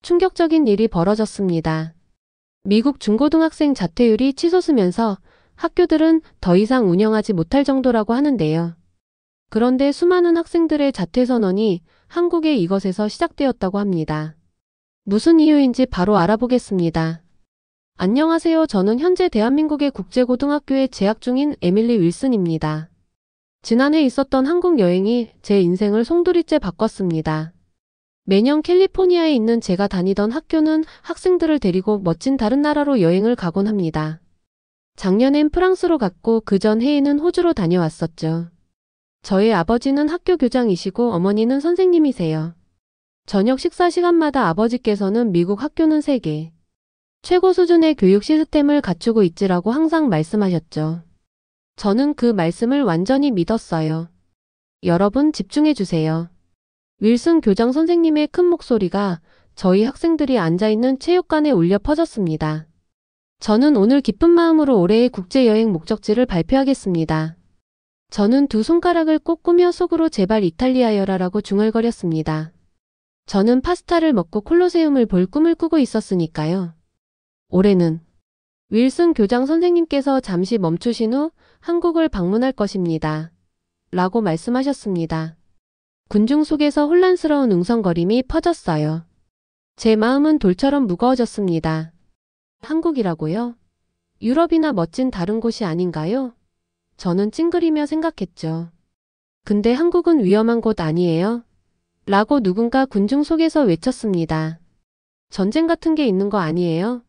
충격적인 일이 벌어졌습니다. 미국 중고등학생 자퇴율이 치솟으면서 학교들은 더 이상 운영하지 못할 정도라고 하는데요. 그런데 수많은 학생들의 자퇴 선언이 한국의 이것에서 시작되었다고 합니다. 무슨 이유인지 바로 알아보겠습니다. 안녕하세요. 저는 현재 대한민국의 국제고등학교에 재학 중인 에밀리 윌슨입니다. 지난해 있었던 한국 여행이 제 인생을 송두리째 바꿨습니다. 매년 캘리포니아에 있는 제가 다니던 학교는 학생들을 데리고 멋진 다른 나라로 여행을 가곤 합니다. 작년엔 프랑스로 갔고 그 전 해에는 호주로 다녀왔었죠. 저희 아버지는 학교 교장이시고 어머니는 선생님이세요. 저녁 식사 시간마다 아버지께서는 미국 학교는 세계 최고 수준의 교육 시스템을 갖추고 있지라고 항상 말씀하셨죠. 저는 그 말씀을 완전히 믿었어요. 여러분 집중해 주세요. 윌슨 교장 선생님의 큰 목소리가 저희 학생들이 앉아있는 체육관에 울려 퍼졌습니다. 저는 오늘 기쁜 마음으로 올해의 국제여행 목적지를 발표하겠습니다. 저는 두 손가락을 꼭 꾸며 속으로 제발 이탈리아여라라고 중얼거렸습니다. 저는 파스타를 먹고 콜로세움을 볼 꿈을 꾸고 있었으니까요. 올해는 윌슨 교장 선생님께서 잠시 멈추신 후 한국을 방문할 것입니다. 라고 말씀하셨습니다. 군중 속에서 혼란스러운 웅성거림이 퍼졌어요. 제 마음은 돌처럼 무거워졌습니다. 한국이라고요? 유럽이나 멋진 다른 곳이 아닌가요? 저는 찡그리며 생각했죠. 근데 한국은 위험한 곳 아니에요? 라고 누군가 군중 속에서 외쳤습니다. 전쟁 같은 게 있는 거 아니에요?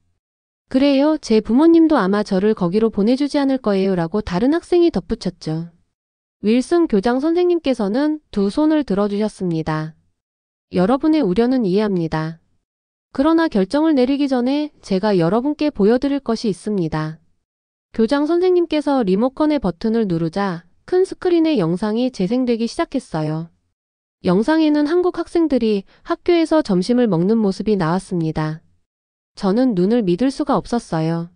그래요. 제 부모님도 아마 저를 거기로 보내주지 않을 거예요. 라고 다른 학생이 덧붙였죠. 윌슨 교장 선생님께서는 두 손을 들어주셨습니다. 여러분의 우려는 이해합니다. 그러나 결정을 내리기 전에 제가 여러분께 보여드릴 것이 있습니다. 교장 선생님께서 리모컨의 버튼을 누르자 큰 스크린의 영상이 재생되기 시작했어요. 영상에는 한국 학생들이 학교에서 점심을 먹는 모습이 나왔습니다. 저는 눈을 믿을 수가 없었어요.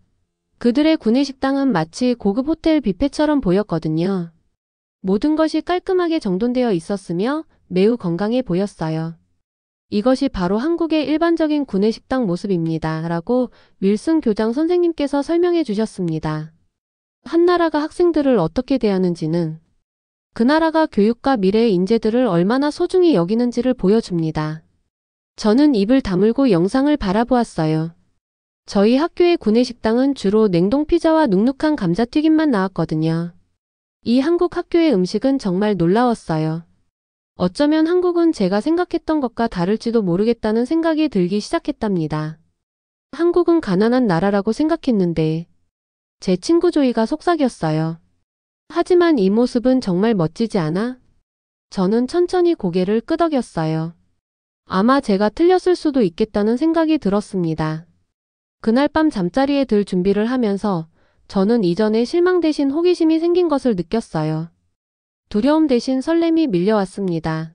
그들의 구내식당은 마치 고급 호텔 뷔페처럼 보였거든요. 모든 것이 깔끔하게 정돈되어 있었으며 매우 건강해 보였어요. 이것이 바로 한국의 일반적인 구내식당 모습입니다. 라고 윌슨 교장 선생님께서 설명해 주셨습니다. 한 나라가 학생들을 어떻게 대하는지는 그 나라가 교육과 미래의 인재들을 얼마나 소중히 여기는지를 보여줍니다. 저는 입을 다물고 영상을 바라보았어요. 저희 학교의 구내식당은 주로 냉동 피자와 눅눅한 감자튀김만 나왔거든요. 이 한국 학교의 음식은 정말 놀라웠어요. 어쩌면 한국은 제가 생각했던 것과 다를지도 모르겠다는 생각이 들기 시작했답니다. 한국은 가난한 나라라고 생각했는데 제 친구 조이가 속삭였어요. 하지만 이 모습은 정말 멋지지 않아? 저는 천천히 고개를 끄덕였어요. 아마 제가 틀렸을 수도 있겠다는 생각이 들었습니다. 그날 밤 잠자리에 들 준비를 하면서 저는 이전에 실망 대신 호기심이 생긴 것을 느꼈어요. 두려움 대신 설렘이 밀려왔습니다.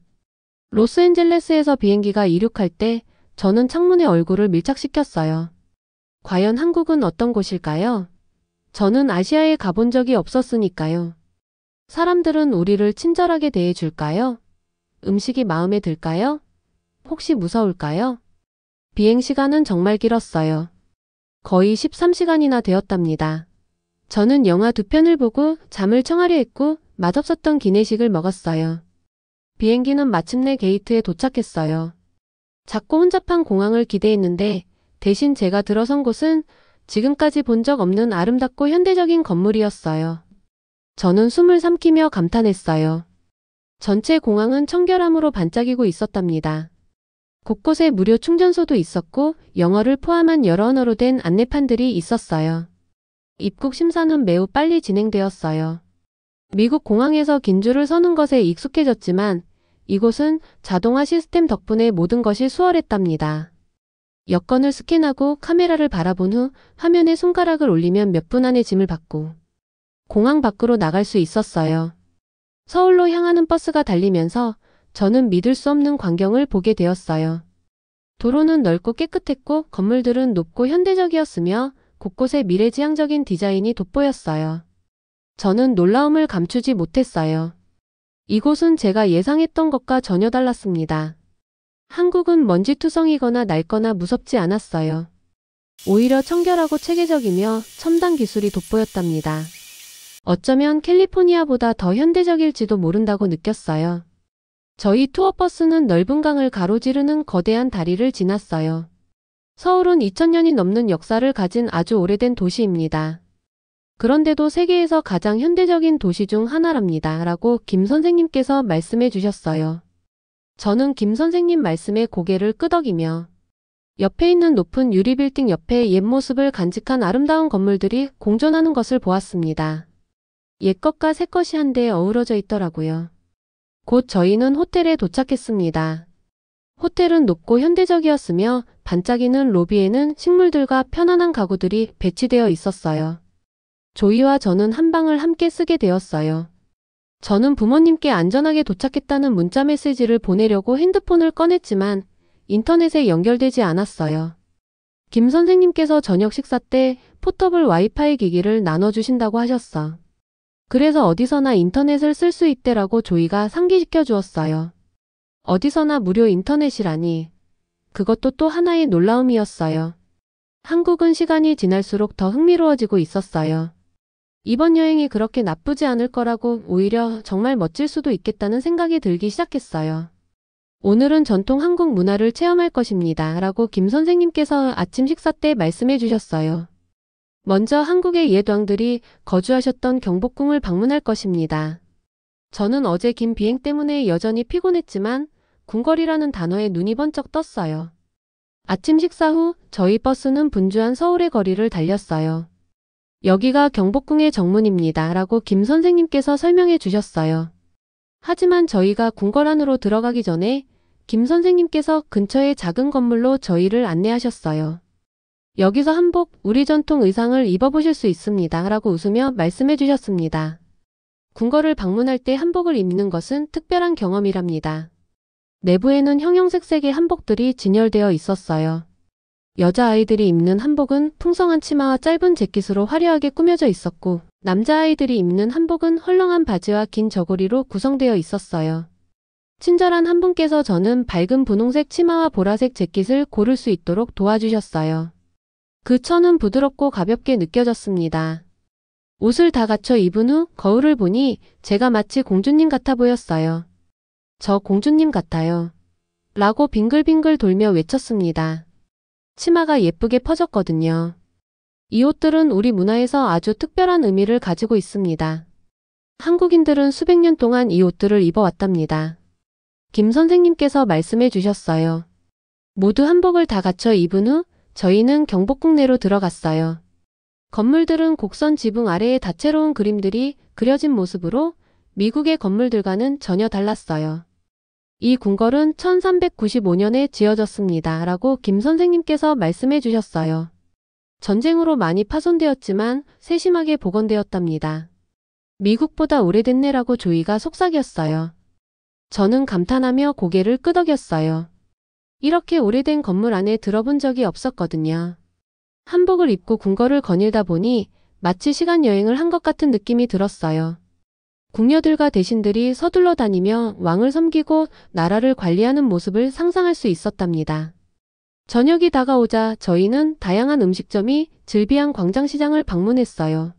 로스앤젤레스에서 비행기가 이륙할 때 저는 창문에 얼굴을 밀착시켰어요. 과연 한국은 어떤 곳일까요? 저는 아시아에 가본 적이 없었으니까요. 사람들은 우리를 친절하게 대해줄까요? 음식이 마음에 들까요? 혹시 무서울까요? 비행시간은 정말 길었어요. 거의 13시간이나 되었답니다. 저는 영화 2편을 보고 잠을 청하려 했고 맛없었던 기내식을 먹었어요. 비행기는 마침내 게이트에 도착했어요. 작고 혼잡한 공항을 기대했는데 대신 제가 들어선 곳은 지금까지 본 적 없는 아름답고 현대적인 건물이었어요. 저는 숨을 삼키며 감탄했어요. 전체 공항은 청결함으로 반짝이고 있었답니다. 곳곳에 무료 충전소도 있었고 영어를 포함한 여러 언어로 된 안내판들이 있었어요. 입국 심사는 매우 빨리 진행되었어요. 미국 공항에서 긴 줄을 서는 것에 익숙해졌지만 이곳은 자동화 시스템 덕분에 모든 것이 수월했답니다. 여권을 스캔하고 카메라를 바라본 후 화면에 손가락을 올리면 몇 분 안에 짐을 받고 공항 밖으로 나갈 수 있었어요. 서울로 향하는 버스가 달리면서 저는 믿을 수 없는 광경을 보게 되었어요. 도로는 넓고 깨끗했고 건물들은 높고 현대적이었으며 곳곳에 미래지향적인 디자인이 돋보였어요. 저는 놀라움을 감추지 못했어요. 이곳은 제가 예상했던 것과 전혀 달랐습니다. 한국은 먼지투성이거나 낡거나 무섭지 않았어요. 오히려 청결하고 체계적이며 첨단 기술이 돋보였답니다. 어쩌면 캘리포니아보다 더 현대적일지도 모른다고 느꼈어요. 저희 투어버스는 넓은 강을 가로지르는 거대한 다리를 지났어요. 서울은 2000년이 넘는 역사를 가진 아주 오래된 도시입니다. 그런데도 세계에서 가장 현대적인 도시 중 하나랍니다. 라고 김 선생님께서 말씀해 주셨어요. 저는 김 선생님 말씀에 고개를 끄덕이며 옆에 있는 높은 유리빌딩 옆에 옛 모습을 간직한 아름다운 건물들이 공존하는 것을 보았습니다. 옛것과 새것이 한데 어우러져 있더라고요. 곧 저희는 호텔에 도착했습니다. 호텔은 높고 현대적이었으며 반짝이는 로비에는 식물들과 편안한 가구들이 배치되어 있었어요. 조이와 저는 한 방을 함께 쓰게 되었어요. 저는 부모님께 안전하게 도착했다는 문자 메시지를 보내려고 핸드폰을 꺼냈지만 인터넷에 연결되지 않았어요. 김 선생님께서 저녁 식사 때 포터블 와이파이 기기를 나눠주신다고 하셨어. 그래서 어디서나 인터넷을 쓸 수 있대라고 조이가 상기시켜 주었어요. 어디서나 무료 인터넷이라니. 그것도 또 하나의 놀라움이었어요. 한국은 시간이 지날수록 더 흥미로워지고 있었어요. 이번 여행이 그렇게 나쁘지 않을 거라고 오히려 정말 멋질 수도 있겠다는 생각이 들기 시작했어요. 오늘은 전통 한국 문화를 체험할 것입니다. 라고 김 선생님께서 아침 식사 때 말씀해 주셨어요. 먼저 한국의 옛 왕들이 거주하셨던 경복궁을 방문할 것입니다. 저는 어제 긴 비행 때문에 여전히 피곤했지만 궁궐이라는 단어에 눈이 번쩍 떴어요. 아침 식사 후 저희 버스는 분주한 서울의 거리를 달렸어요. 여기가 경복궁의 정문입니다. 라고 김 선생님께서 설명해 주셨어요. 하지만 저희가 궁궐 안으로 들어가기 전에 김 선생님께서 근처의 작은 건물로 저희를 안내하셨어요. 여기서 한복, 우리 전통 의상을 입어보실 수 있습니다. 라고 웃으며 말씀해 주셨습니다. 궁궐을 방문할 때 한복을 입는 것은 특별한 경험이랍니다. 내부에는 형형색색의 한복들이 진열되어 있었어요. 여자아이들이 입는 한복은 풍성한 치마와 짧은 재킷으로 화려하게 꾸며져 있었고 남자아이들이 입는 한복은 헐렁한 바지와 긴 저고리로 구성되어 있었어요. 친절한 한 분께서 저는 밝은 분홍색 치마와 보라색 재킷을 고를 수 있도록 도와주셨어요. 그 천은 부드럽고 가볍게 느껴졌습니다. 옷을 다 갖춰 입은 후 거울을 보니 제가 마치 공주님 같아 보였어요. 저 공주님 같아요. 라고 빙글빙글 돌며 외쳤습니다. 치마가 예쁘게 퍼졌거든요. 이 옷들은 우리 문화에서 아주 특별한 의미를 가지고 있습니다. 한국인들은 수백 년 동안 이 옷들을 입어왔답니다. 김 선생님께서 말씀해 주셨어요. 모두 한복을 다 갖춰 입은 후 저희는 경복궁 내로 들어갔어요. 건물들은 곡선 지붕 아래에 다채로운 그림들이 그려진 모습으로 미국의 건물들과는 전혀 달랐어요. 이 궁궐은 1395년에 지어졌습니다. 라고 김 선생님께서 말씀해 주셨어요. 전쟁으로 많이 파손되었지만 세심하게 복원되었답니다. 미국보다 오래됐네라고 조이가 속삭였어요. 저는 감탄하며 고개를 끄덕였어요. 이렇게 오래된 건물 안에 들어본 적이 없었거든요. 한복을 입고 궁궐을 거닐다 보니 마치 시간 여행을 한 것 같은 느낌이 들었어요. 궁녀들과 대신들이 서둘러 다니며 왕을 섬기고 나라를 관리하는 모습을 상상할 수 있었답니다. 저녁이 다가오자 저희는 다양한 음식점이 즐비한 광장시장을 방문했어요.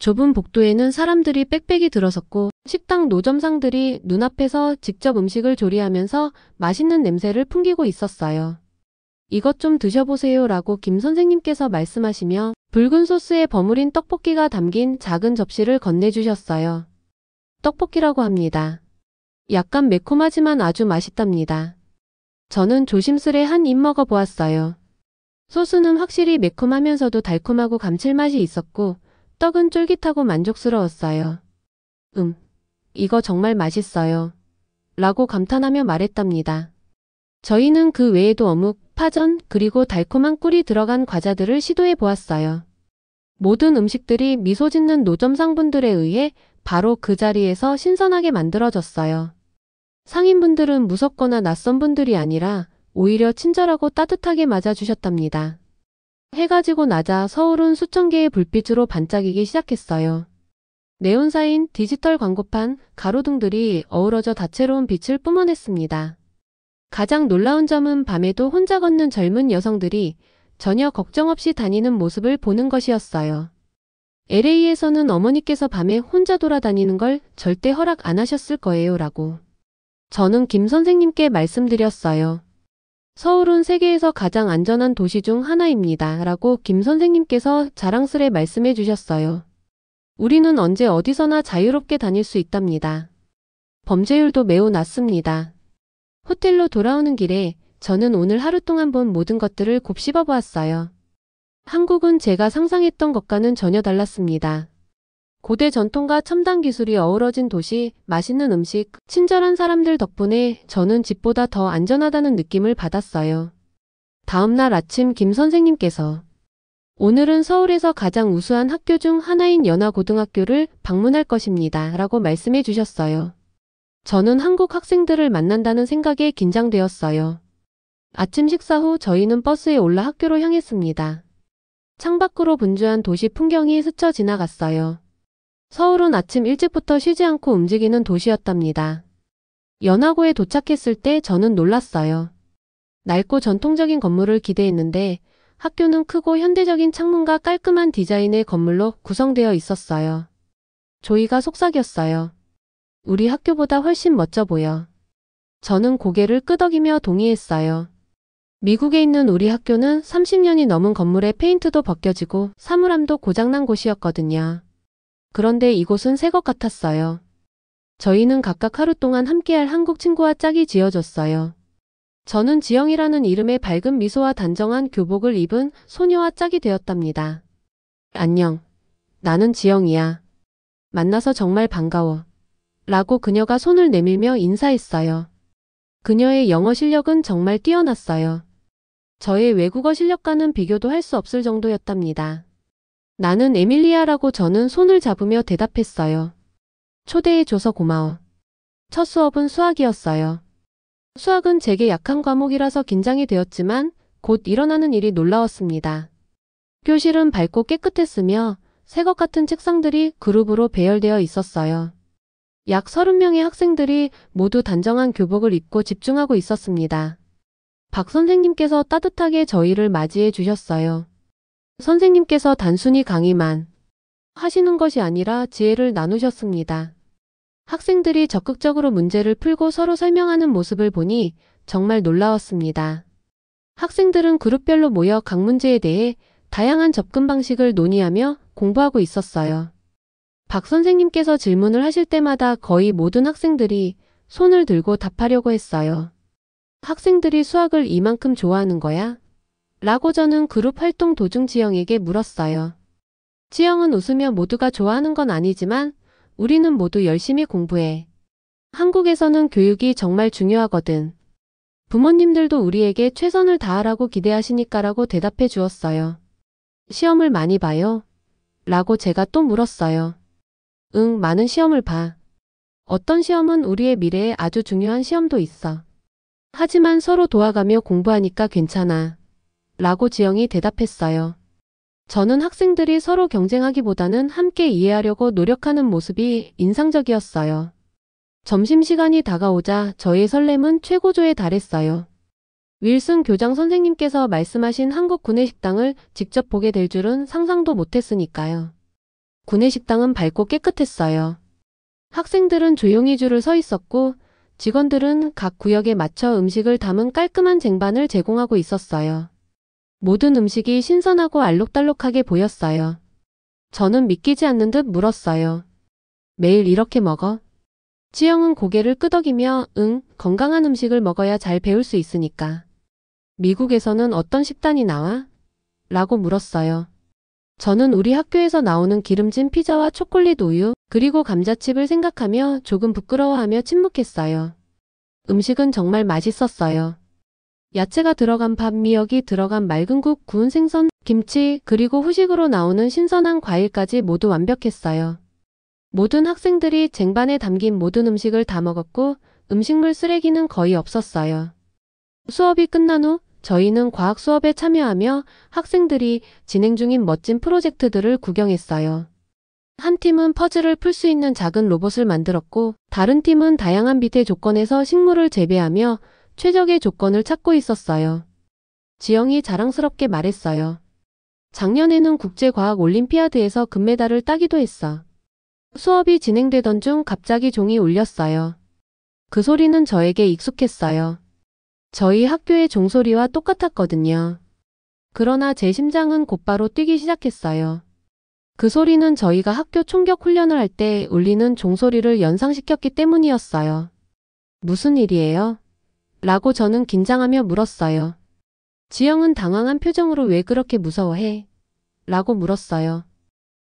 좁은 복도에는 사람들이 빽빽이 들어섰고 식당 노점상들이 눈앞에서 직접 음식을 조리하면서 맛있는 냄새를 풍기고 있었어요. 이것 좀 드셔보세요 라고 김 선생님께서 말씀하시며 붉은 소스에 버무린 떡볶이가 담긴 작은 접시를 건네주셨어요. 떡볶이라고 합니다. 약간 매콤하지만 아주 맛있답니다. 저는 조심스레 한 입 먹어보았어요. 소스는 확실히 매콤하면서도 달콤하고 감칠맛이 있었고 떡은 쫄깃하고 만족스러웠어요. 이거 정말 맛있어요. 라고 감탄하며 말했답니다. 저희는 그 외에도 어묵, 파전, 그리고 달콤한 꿀이 들어간 과자들을 시도해 보았어요. 모든 음식들이 미소 짓는 노점상분들에 의해 바로 그 자리에서 신선하게 만들어졌어요. 상인분들은 무섭거나 낯선 분들이 아니라 오히려 친절하고 따뜻하게 맞아주셨답니다. 해가 지고 나자 서울은 수천 개의 불빛으로 반짝이기 시작했어요. 네온사인, 디지털 광고판, 가로등들이 어우러져 다채로운 빛을 뿜어냈습니다. 가장 놀라운 점은 밤에도 혼자 걷는 젊은 여성들이 전혀 걱정 없이 다니는 모습을 보는 것이었어요. LA에서는 어머니께서 밤에 혼자 돌아다니는 걸 절대 허락 안 하셨을 거예요 라고 저는 김 선생님께 말씀드렸어요. 서울은 세계에서 가장 안전한 도시 중 하나입니다 라고 김 선생님께서 자랑스레 말씀해 주셨어요. 우리는 언제 어디서나 자유롭게 다닐 수 있답니다. 범죄율도 매우 낮습니다. 호텔로 돌아오는 길에 저는 오늘 하루 동안 본 모든 것들을 곱씹어 보았어요. 한국은 제가 상상했던 것과는 전혀 달랐습니다. 고대 전통과 첨단 기술이 어우러진 도시, 맛있는 음식, 친절한 사람들 덕분에 저는 집보다 더 안전하다는 느낌을 받았어요. 다음 날 아침 김 선생님께서 오늘은 서울에서 가장 우수한 학교 중 하나인 연화고등학교를 방문할 것입니다 라고 말씀해 주셨어요. 저는 한국 학생들을 만난다는 생각에 긴장되었어요. 아침 식사 후 저희는 버스에 올라 학교로 향했습니다. 창밖으로 분주한 도시 풍경이 스쳐 지나갔어요. 서울은 아침 일찍부터 쉬지 않고 움직이는 도시였답니다. 연화고에 도착했을 때 저는 놀랐어요. 낡고 전통적인 건물을 기대했는데 학교는 크고 현대적인 창문과 깔끔한 디자인의 건물로 구성되어 있었어요. 조이가 속삭였어요. 우리 학교보다 훨씬 멋져 보여. 저는 고개를 끄덕이며 동의했어요. 미국에 있는 우리 학교는 30년이 넘은 건물의 페인트도 벗겨지고 사물함도 고장난 곳이었거든요. 그런데 이곳은 새 것 같았어요. 저희는 각각 하루 동안 함께할 한국 친구와 짝이 지어졌어요. 저는 지영이라는 이름의 밝은 미소와 단정한 교복을 입은 소녀와 짝이 되었답니다. 안녕. 나는 지영이야. 만나서 정말 반가워. 라고 그녀가 손을 내밀며 인사했어요. 그녀의 영어 실력은 정말 뛰어났어요. 저의 외국어 실력과는 비교도 할 수 없을 정도였답니다. 나는 에밀리아라고 저는 손을 잡으며 대답했어요. 초대해줘서 고마워. 첫 수업은 수학이었어요. 수학은 제게 약한 과목이라서 긴장이 되었지만 곧 일어나는 일이 놀라웠습니다. 교실은 밝고 깨끗했으며 새것 같은 책상들이 그룹으로 배열되어 있었어요. 약 30명의 학생들이 모두 단정한 교복을 입고 집중하고 있었습니다. 박 선생님께서 따뜻하게 저희를 맞이해 주셨어요. 선생님께서 단순히 강의만 하시는 것이 아니라 지혜를 나누셨습니다. 학생들이 적극적으로 문제를 풀고 서로 설명하는 모습을 보니 정말 놀라웠습니다. 학생들은 그룹별로 모여 각 문제에 대해 다양한 접근 방식을 논의하며 공부하고 있었어요. 박 선생님께서 질문을 하실 때마다 거의 모든 학생들이 손을 들고 답하려고 했어요. 학생들이 수학을 이만큼 좋아하는 거야? 라고 저는 그룹 활동 도중 지영에게 물었어요. 지영은 웃으며 모두가 좋아하는 건 아니지만 우리는 모두 열심히 공부해. 한국에서는 교육이 정말 중요하거든. 부모님들도 우리에게 최선을 다하라고 기대하시니까라고 대답해 주었어요. 시험을 많이 봐요? 라고 제가 또 물었어요. 응, 많은 시험을 봐. 어떤 시험은 우리의 미래에 아주 중요한 시험도 있어. 하지만 서로 도와가며 공부하니까 괜찮아. 라고 지영이 대답했어요. 저는 학생들이 서로 경쟁하기보다는 함께 이해하려고 노력하는 모습이 인상적이었어요. 점심시간이 다가오자 저의 설렘은 최고조에 달했어요. 윌슨 교장 선생님께서 말씀하신 한국 구내식당을 직접 보게 될 줄은 상상도 못했으니까요. 구내식당은 밝고 깨끗했어요. 학생들은 조용히 줄을 서 있었고 직원들은 각 구역에 맞춰 음식을 담은 깔끔한 쟁반을 제공하고 있었어요. 모든 음식이 신선하고 알록달록하게 보였어요. 저는 믿기지 않는 듯 물었어요. 매일 이렇게 먹어? 지영은 고개를 끄덕이며 응, 건강한 음식을 먹어야 잘 배울 수 있으니까. 미국에서는 어떤 식단이 나와? 라고 물었어요. 저는 우리 학교에서 나오는 기름진 피자와 초콜릿 우유, 그리고 감자칩을 생각하며 조금 부끄러워하며 침묵했어요. 음식은 정말 맛있었어요. 야채가 들어간 밥, 미역이 들어간 맑은 국, 구운 생선, 김치, 그리고 후식으로 나오는 신선한 과일까지 모두 완벽했어요. 모든 학생들이 쟁반에 담긴 모든 음식을 다 먹었고 음식물 쓰레기는 거의 없었어요. 수업이 끝난 후 저희는 과학 수업에 참여하며 학생들이 진행 중인 멋진 프로젝트들을 구경했어요. 한 팀은 퍼즐을 풀 수 있는 작은 로봇을 만들었고 다른 팀은 다양한 빛의 조건에서 식물을 재배하며 최적의 조건을 찾고 있었어요. 지영이 자랑스럽게 말했어요. 작년에는 국제과학올림피아드에서 금메달을 따기도 했어. 수업이 진행되던 중 갑자기 종이 울렸어요. 그 소리는 저에게 익숙했어요. 저희 학교의 종소리와 똑같았거든요. 그러나 제 심장은 곧바로 뛰기 시작했어요. 그 소리는 저희가 학교 총격 훈련을 할 때 울리는 종소리를 연상시켰기 때문이었어요. 무슨 일이에요? 라고 저는 긴장하며 물었어요. 지영은 당황한 표정으로 왜 그렇게 무서워해? 라고 물었어요.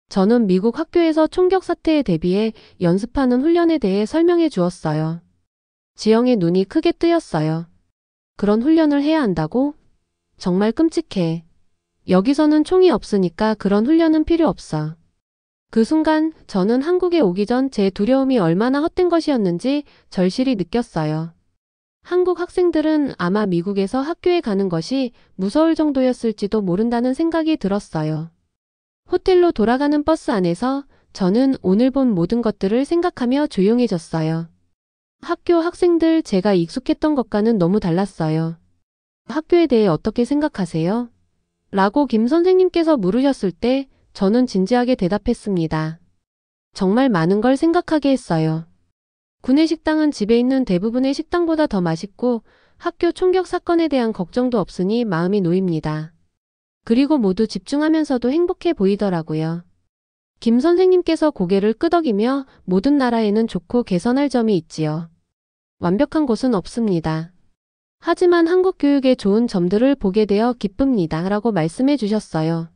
저는 미국 학교에서 총격 사태에 대비해 연습하는 훈련에 대해 설명해 주었어요. 지영의 눈이 크게 뜨였어요. 그런 훈련을 해야 한다고? 정말 끔찍해. 여기서는 총이 없으니까 그런 훈련은 필요 없어. 그 순간 저는 한국에 오기 전 제 두려움이 얼마나 헛된 것이었는지 절실히 느꼈어요. 한국 학생들은 아마 미국에서 학교에 가는 것이 무서울 정도였을지도 모른다는 생각이 들었어요. 호텔로 돌아가는 버스 안에서 저는 오늘 본 모든 것들을 생각하며 조용해졌어요. 학교 학생들 제가 익숙했던 것과는 너무 달랐어요. 학교에 대해 어떻게 생각하세요? 라고 김 선생님께서 물으셨을 때 저는 진지하게 대답했습니다. 정말 많은 걸 생각하게 했어요. 구내식당은 집에 있는 대부분의 식당보다 더 맛있고 학교 총격 사건에 대한 걱정도 없으니 마음이 놓입니다. 그리고 모두 집중하면서도 행복해 보이더라고요. 김 선생님께서 고개를 끄덕이며 모든 나라에는 좋고 개선할 점이 있지요. 완벽한 곳은 없습니다. 하지만 한국 교육의 좋은 점들을 보게 되어 기쁩니다. 라고 말씀해 주셨어요.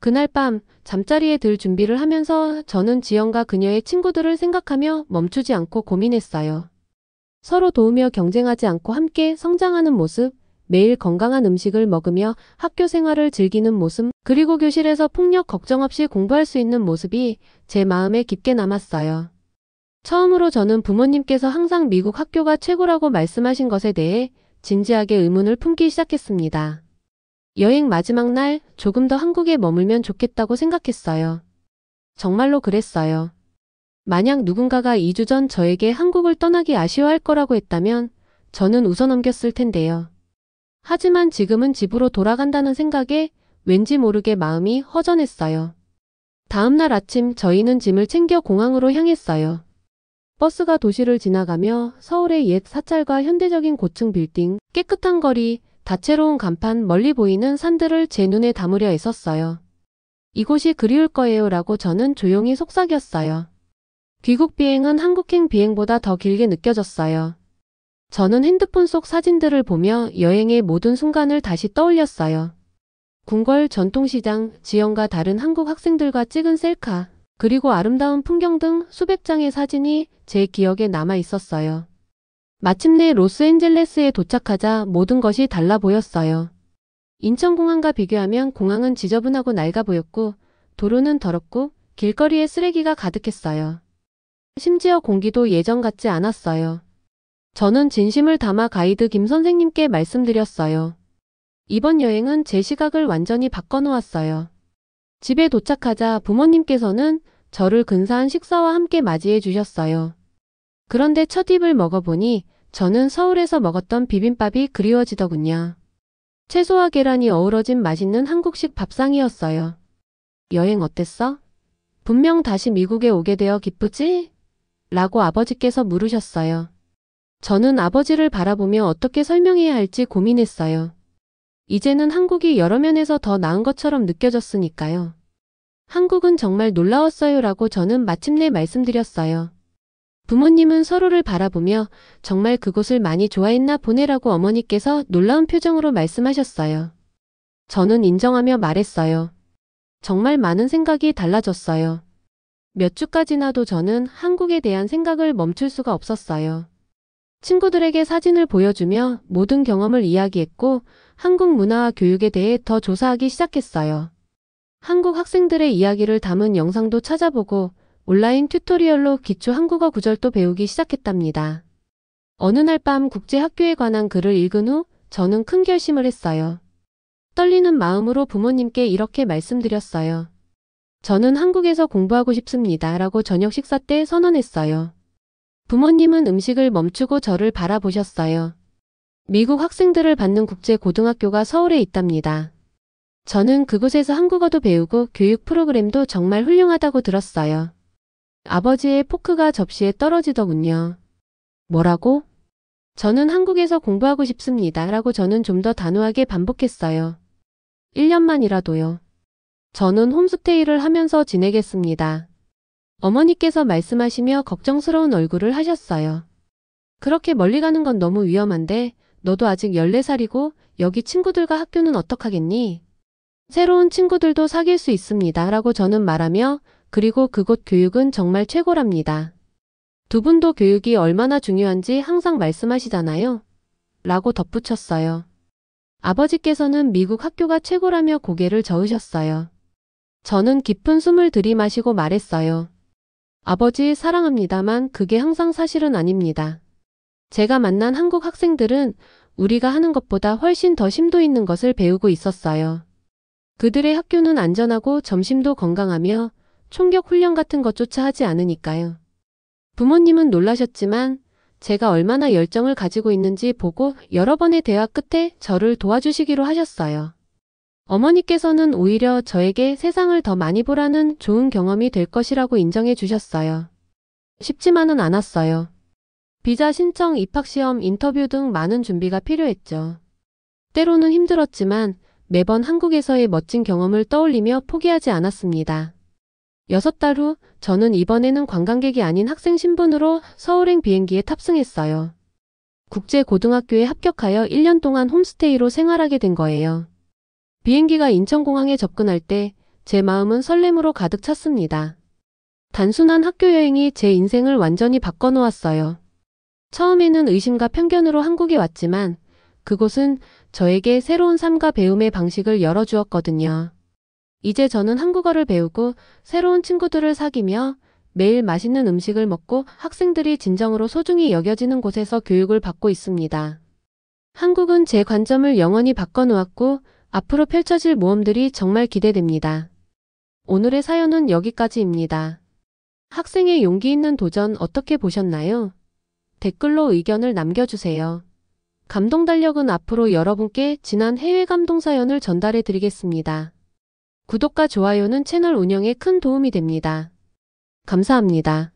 그날 밤 잠자리에 들 준비를 하면서 저는 지영과 그녀의 친구들을 생각하며 멈추지 않고 고민했어요. 서로 도우며 경쟁하지 않고 함께 성장하는 모습, 매일 건강한 음식을 먹으며 학교 생활을 즐기는 모습, 그리고 교실에서 폭력 걱정 없이 공부할 수 있는 모습이 제 마음에 깊게 남았어요. 처음으로 저는 부모님께서 항상 미국 학교가 최고라고 말씀하신 것에 대해 진지하게 의문을 품기 시작했습니다. 여행 마지막 날 조금 더 한국에 머물면 좋겠다고 생각했어요. 정말로 그랬어요. 만약 누군가가 2주 전 저에게 한국을 떠나기 아쉬워할 거라고 했다면 저는 웃어넘겼을 텐데요. 하지만 지금은 집으로 돌아간다는 생각에 왠지 모르게 마음이 허전했어요. 다음 날 아침 저희는 짐을 챙겨 공항으로 향했어요. 버스가 도시를 지나가며 서울의 옛 사찰과 현대적인 고층 빌딩, 깨끗한 거리, 다채로운 간판, 멀리 보이는 산들을 제 눈에 담으려 애썼어요. 이곳이 그리울 거예요 라고 저는 조용히 속삭였어요. 귀국 비행은 한국행 비행보다 더 길게 느껴졌어요. 저는 핸드폰 속 사진들을 보며 여행의 모든 순간을 다시 떠올렸어요. 궁궐, 전통시장, 지영과 다른 한국 학생들과 찍은 셀카, 그리고 아름다운 풍경 등 수백 장의 사진이 제 기억에 남아 있었어요. 마침내 로스앤젤레스에 도착하자 모든 것이 달라 보였어요. 인천공항과 비교하면 공항은 지저분하고 낡아 보였고 도로는 더럽고 길거리에 쓰레기가 가득했어요. 심지어 공기도 예전 같지 않았어요. 저는 진심을 담아 가이드 김 선생님께 말씀드렸어요. 이번 여행은 제 시각을 완전히 바꿔놓았어요. 집에 도착하자 부모님께서는 저를 근사한 식사와 함께 맞이해 주셨어요. 그런데 첫 입을 먹어보니 저는 서울에서 먹었던 비빔밥이 그리워지더군요. 채소와 계란이 어우러진 맛있는 한국식 밥상이었어요. 여행 어땠어? 분명 다시 미국에 오게 되어 기쁘지? 라고 아버지께서 물으셨어요. 저는 아버지를 바라보며 어떻게 설명해야 할지 고민했어요. 이제는 한국이 여러 면에서 더 나은 것처럼 느껴졌으니까요. 한국은 정말 놀라웠어요 라고 저는 마침내 말씀드렸어요. 부모님은 서로를 바라보며 정말 그곳을 많이 좋아했나 보네라고 어머니께서 놀라운 표정으로 말씀하셨어요. 저는 인정하며 말했어요. 정말 많은 생각이 달라졌어요. 몇 주까지나도 저는 한국에 대한 생각을 멈출 수가 없었어요. 친구들에게 사진을 보여주며 모든 경험을 이야기했고 한국 문화와 교육에 대해 더 조사하기 시작했어요. 한국 학생들의 이야기를 담은 영상도 찾아보고 온라인 튜토리얼로 기초 한국어 구절도 배우기 시작했답니다. 어느 날 밤 국제학교에 관한 글을 읽은 후 저는 큰 결심을 했어요. 떨리는 마음으로 부모님께 이렇게 말씀드렸어요. 저는 한국에서 공부하고 싶습니다. 라고 저녁 식사 때 선언했어요. 부모님은 음식을 멈추고 저를 바라보셨어요. 미국 학생들을 받는 국제 고등학교가 서울에 있답니다. 저는 그곳에서 한국어도 배우고 교육 프로그램도 정말 훌륭하다고 들었어요. 아버지의 포크가 접시에 떨어지더군요. 뭐라고? 저는 한국에서 공부하고 싶습니다. 라고 저는 좀 더 단호하게 반복했어요. 1년만이라도요. 저는 홈스테이를 하면서 지내겠습니다. 어머니께서 말씀하시며 걱정스러운 얼굴을 하셨어요. 그렇게 멀리 가는 건 너무 위험한데 너도 아직 14살이고 여기 친구들과 학교는 어떡하겠니? 새로운 친구들도 사귈 수 있습니다. 라고 저는 말하며 그리고 그곳 교육은 정말 최고랍니다. 두 분도 교육이 얼마나 중요한지 항상 말씀하시잖아요. 라고 덧붙였어요. 아버지께서는 미국 학교가 최고라며 고개를 저으셨어요. 저는 깊은 숨을 들이마시고 말했어요. 아버지 사랑합니다만 그게 항상 사실은 아닙니다. 제가 만난 한국 학생들은 우리가 하는 것보다 훨씬 더 심도 있는 것을 배우고 있었어요. 그들의 학교는 안전하고 점심도 건강하며 총격 훈련 같은 것조차 하지 않으니까요. 부모님은 놀라셨지만 제가 얼마나 열정을 가지고 있는지 보고 여러 번의 대화 끝에 저를 도와주시기로 하셨어요. 어머니께서는 오히려 저에게 세상을 더 많이 보라는 좋은 경험이 될 것이라고 인정해 주셨어요. 쉽지만은 않았어요. 비자 신청, 입학시험, 인터뷰 등 많은 준비가 필요했죠. 때로는 힘들었지만 매번 한국에서의 멋진 경험을 떠올리며 포기하지 않았습니다. 6달 후 저는 이번에는 관광객이 아닌 학생 신분으로 서울행 비행기에 탑승했어요. 국제고등학교에 합격하여 1년 동안 홈스테이로 생활하게 된 거예요. 비행기가 인천공항에 접근할 때 제 마음은 설렘으로 가득 찼습니다. 단순한 학교 여행이 제 인생을 완전히 바꿔놓았어요. 처음에는 의심과 편견으로 한국에 왔지만 그곳은 저에게 새로운 삶과 배움의 방식을 열어주었거든요. 이제 저는 한국어를 배우고 새로운 친구들을 사귀며 매일 맛있는 음식을 먹고 학생들이 진정으로 소중히 여겨지는 곳에서 교육을 받고 있습니다. 한국은 제 관점을 영원히 바꿔놓았고 앞으로 펼쳐질 모험들이 정말 기대됩니다. 오늘의 사연은 여기까지입니다. 학생의 용기 있는 도전 어떻게 보셨나요? 댓글로 의견을 남겨주세요. 감동달력은 앞으로 여러분께 지난 해외 감동 사연을 전달해 드리겠습니다. 구독과 좋아요는 채널 운영에 큰 도움이 됩니다. 감사합니다.